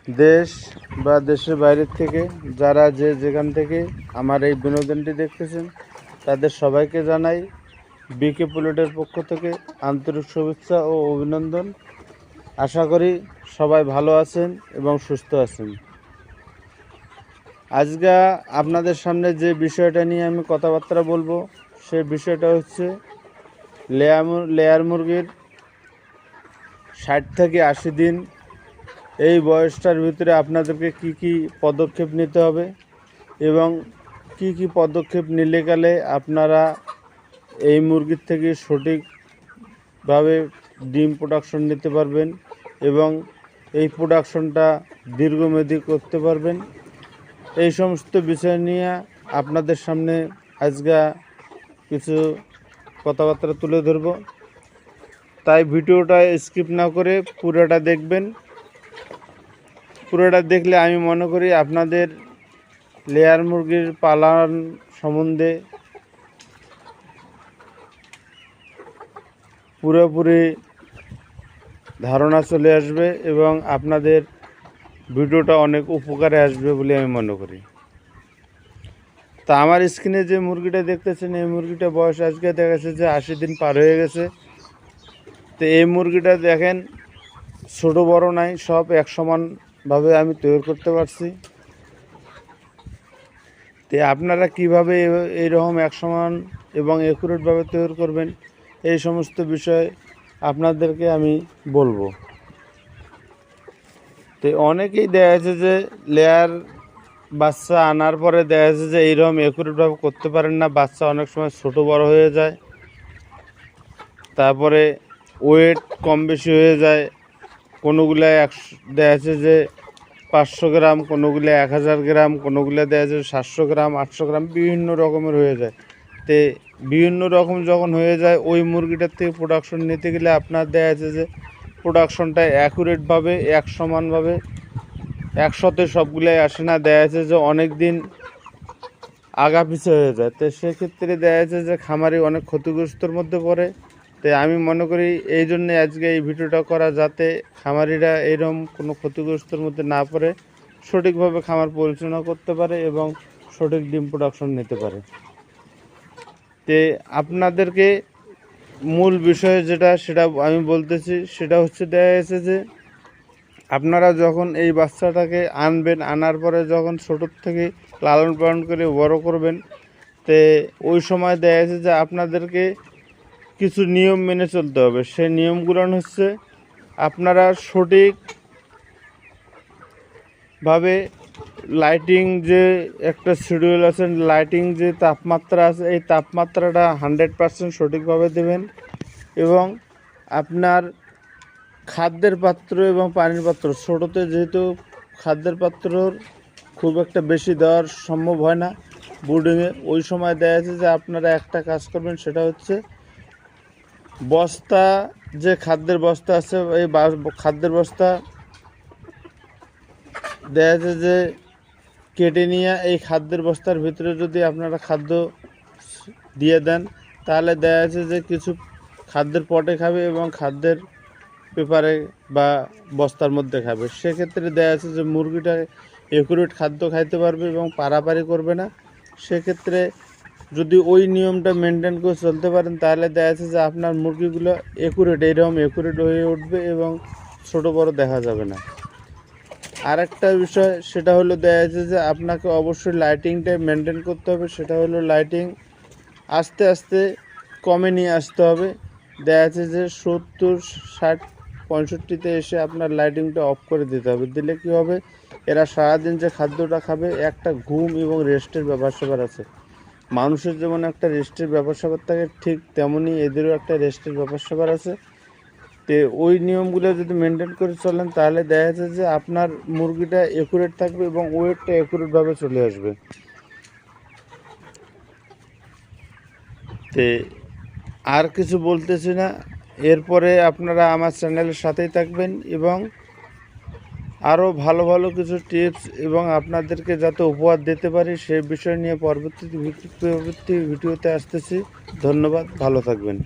দেশ বা দেশের বাইরের থেকে যারা যেখান থেকে আমার এই বিনোদনটি দেখতেছেন তাদের সবাইকে জানাই বিকে পুলেটের পক্ষ থেকে আন্তরিক শুভেচ্ছা ও অভিনন্দন। আশা করি সবাই ভালো আছেন এবং সুস্থ আছেন। আজকে আপনাদের সামনে যে বিষয়টা নিয়ে আমি কথাবার্তা বলবো সেই বিষয়টা হচ্ছে লেয়ার মুরগির 60 থেকে 80 দিন এই বয়সটার ভিতরে আপনাদেরকে কি কি পদক্ষেপ নিতে হবে এবং কি কি পদক্ষেপ নিলে গেলে আপনারা এই মুরগির থেকে সঠিকভাবে ডিম প্রোডাকশন নিতে পারবেন এবং এই প্রোডাকশনটা দীর্ঘমেয়াদী করতে পারবেন, এই সমস্ত বিষয় নিয়ে আপনাদের সামনে আজকে কিছু কথাবার্তা তুলে ধরব। তাই ভিডিওটা স্কিপ না করে পুরোটা দেখবেন। পুরোটা দেখলে আমি মনে করি আপনাদের লেয়ার মুরগির পালন সম্বন্ধে পুরোপুরি ধারণা চলে আসবে এবং আপনাদের ভিডিওটা অনেক উপকারে আসবে বলে আমি মনে করি। তা আমার স্ক্রিনে যে মুরগিটা দেখতেছেন এই মুরগিটা বয়স আজকে দেখা যাচ্ছে যে 80 দিন পার হয়ে গেছে। তো এই মুরগিটা দেখেন ছোট বড় নাই, সব এক সমানভাবে আমি তৈরি করতে পারছি। তো আপনারা কিভাবে এইরকম এক সমান এবং একুরেটভাবে তৈরি করবেন এই সমস্ত বিষয় আপনাদেরকে আমি বলবো। তো অনেকেই দেখা যাচ্ছে যে লেয়ার বাচ্চা আনার পরে দেখা যাচ্ছে যে এইরকম একুরেটভাবে করতে পারেন না, বাচ্চা অনেক সময় ছোট বড় হয়ে যায়, তারপরে ওয়েট কম বেশি হয়ে যায়। কোনোগুলায় দেখা যাচ্ছে যে 500 গ্রাম, কোনোগুলো 1000 গ্রাম, কোনোগুলো দেখা যাচ্ছে 700 গ্রাম, 800 গ্রাম, বিভিন্ন রকমের হয়ে যায়। তে বিভিন্ন রকম যখন হয়ে যায় ওই মুরগিটার থেকে প্রোডাকশন নিতে গেলে আপনার দেখা যাচ্ছে যে প্রোডাকশনটা অ্যাকুরেটভাবে এক সমানভাবে একসাথে সবগুলাই আসে না, দেখা যাচ্ছে যে অনেক দিন আগা পিছে হয়ে যায়। তো সেক্ষেত্রে দেখা যাচ্ছে যে খামারি অনেক ক্ষতিগ্রস্তর মধ্যে পড়ে। তো আমি মনে করি এই জন্যে আজকে এই ভিডিওটা করা, যাতে খামারিরা এরকম কোনো ক্ষতিগ্রস্তর মধ্যে না পড়ে, সঠিকভাবে খামার পরিচালনা করতে পারে এবং সঠিক ডিম প্রোডাকশন নিতে পারে। তে আপনাদেরকে মূল বিষয় সেটা আমি বলতেছি, সেটা হচ্ছে দেখা যাচ্ছে যে আপনারা যখন এই বাচ্চাটাকে আনবেন, আনার পরে যখন ছোটোর থেকে লালন পালন করে বড় করবেন, তে ওই সময় দেখা যাচ্ছে যে আপনাদেরকে কিছু নিয়ম মেনে চলতে হবে। সেই নিয়মগুলো হচ্ছে আপনারা সঠিকভাবে লাইটিং যে একটা শিডিউল আছে, লাইটিং যে তাপমাত্রা আছে, এই তাপমাত্রাটা 100% সঠিকভাবে দেবেন এবং আপনার খাদ্যের পাত্র এবং পানির পাত্র, ছোটোতে যেহেতু খাদ্যের পাত্রর খুব একটা বেশি দেওয়ার সম্ভব হয় না ব্রুডিংয়ে, ওই সময় দেখা যাচ্ছে যে আপনারা একটা কাজ করবেন, সেটা হচ্ছে বস্তা, যে খাদ্যের বস্তা আছে, এই খাদ্যের বস্তা দেখা যাচ্ছে যে কেটে নিয়ে এই খাদ্যের বস্তার ভিতরে যদি আপনারা খাদ্য দিয়ে দেন, তাহলে দেখা যাচ্ছে যে কিছু খাদ্যের পটে খাবে এবং খাদ্যের পেপারে বা বস্তার মধ্যে খাবে। সেক্ষেত্রে দেখা যাচ্ছে যে মুরগিটা একুরেট খাদ্য খাইতে পারবে এবং পারাপারি করবে না। সেক্ষেত্রে যদি ওই নিয়মটা মেনটেন করে চলতে পারেন, তাহলে দেখা যাচ্ছে যে আপনার মুরগিগুলো এইরকম একুরেট হয়ে উঠবে এবং ছোট বড় দেখা যাবে না। আর একটা বিষয়, সেটা হলো দেখা যাচ্ছে যে আপনাকে অবশ্যই লাইটিংটা মেনটেন করতে হবে। সেটা হলো লাইটিং আস্তে আস্তে কমে নিয়ে আসতে হবে। দেখা যাচ্ছে যে 70, 60, 65-তে এসে আপনার লাইটিংটা অফ করে দিতে হবে। দিলে কী হবে, এরা সারাদিন যে খাদ্যটা খাবে, একটা ঘুম এবং রেস্টের ব্যাপার স্যাপার আছে। মানুষের যেমন একটা রেস্টের ব্যাপার স্যাপার থাকে, ঠিক তেমনই এদেরও একটা রেস্টের ব্যাপার স্যাপার আছে। তো ওই নিয়মগুলো যদি মেনটেন করে চলেন, তাহলে দেখা যাচ্ছে যে আপনার মুরগিটা একুরেট থাকবে এবং ওয়েটটা একুরেটভাবে চলে আসবে। তো আর কিছু বলতেছি না, এরপরে আপনারা আমার চ্যানেলের সাথেই থাকবেন এবং আরও ভালো ভালো কিছু টিপস এবং আপনাদেরকে যাতে উপহার দিতে পারি সেই বিষয় নিয়ে পরবর্তী ভিডিওতে আসতেছি। ধন্যবাদ, ভালো থাকবেন।